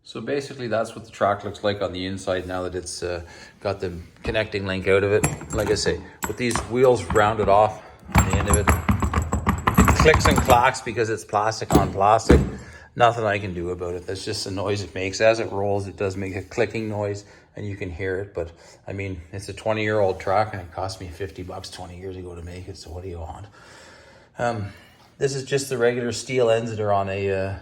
So basically that's what the track looks like on the inside now that it's got the connecting link out of it. Like I say, with these wheels rounded off on the end of it, it clicks and clacks because it's plastic on plastic. Nothing I can do about it. That's just the noise it makes. As it rolls, it does make a clicking noise and you can hear it. But I mean, it's a 20-year-old track and it cost me $50 20 years ago to make it. So what do you want? This is just the regular steel ends that are on a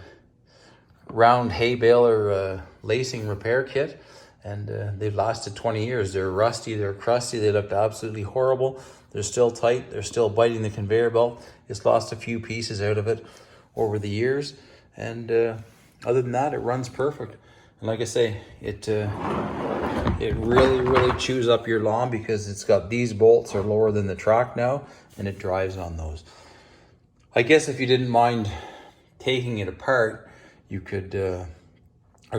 round hay bale or lacing repair kit, and they've lasted 20 years. They're rusty, they're crusty, they looked absolutely horrible. They're still tight, they're still biting the conveyor belt. It's lost a few pieces out of it over the years, and other than that, it runs perfect. And like I say, it really chews up your lawn because it's got these bolts are lower than the track now, and it drives on those. I guess if you didn't mind taking it apart, you could, or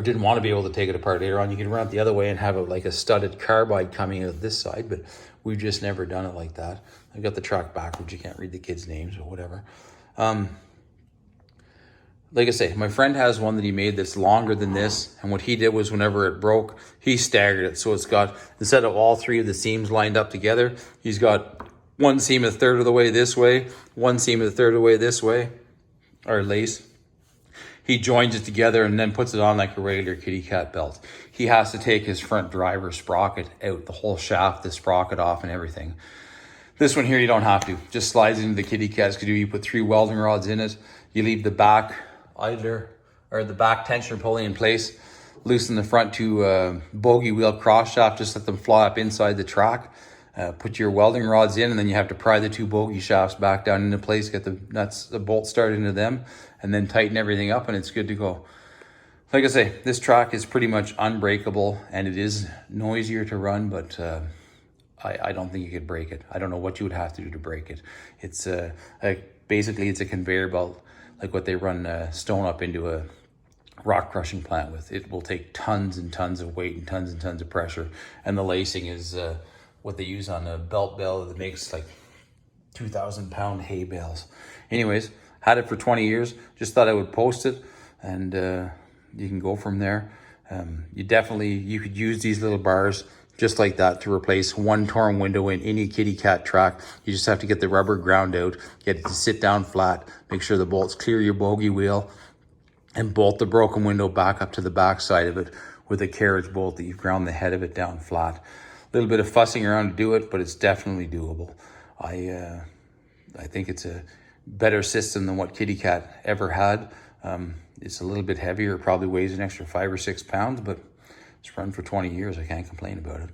didn't want to be able to take it apart later on, you could run it the other way and have it like a studded carbide coming out this side, but we've just never done it like that. I got the track backwards, you can't read the kids' names or whatever. Like I say, my friend has one that he made that's longer than this, and what he did was whenever it broke, he staggered it. So it's got, instead of all three of the seams lined up together, he's got one seam a third of the way this way, one seam a third of the way this way, or lace. He joins it together and then puts it on like a regular kitty cat belt. He has to take his front driver sprocket out, the whole shaft, the sprocket off and everything. This one here, you don't have to. Just slides into the kitty cat's canoe. You put 3 welding rods in it. You leave the back idler or the back tensioner pulley in place. Loosen the front 2 bogey wheel cross shaft. Just let them fly up inside the track. Put your welding rods in, and then you have to pry the 2 bogey shafts back down into place, get the nuts, the bolt started into them, and then tighten everything up, and it's good to go. Like I say, this track is pretty much unbreakable, and it is noisier to run, but I don't think you could break it. I don't know what you would have to do to break it. It's basically it's a conveyor belt, like what they run stone up into a rock crushing plant with. It will take tons and tons of weight and tons of pressure, and the lacing is what they use on a belt bale that makes like 2,000-pound hay bales. Anyways, had it for 20 years. Just thought I would post it, and you can go from there. You could use these little bars just like that to replace one torn window in any kitty cat track. You just have to get the rubber ground out, get it to sit down flat, make sure the bolts clear your bogey wheel, and bolt the broken window back up to the back side of it with a carriage bolt that you've ground the head of it down flat. A little bit of fussing around to do it, but it's definitely doable. I think it's a better system than what Kitty Cat ever had. It's a little bit heavier. It probably weighs an extra 5 or 6 pounds, but it's run for 20 years. I can't complain about it.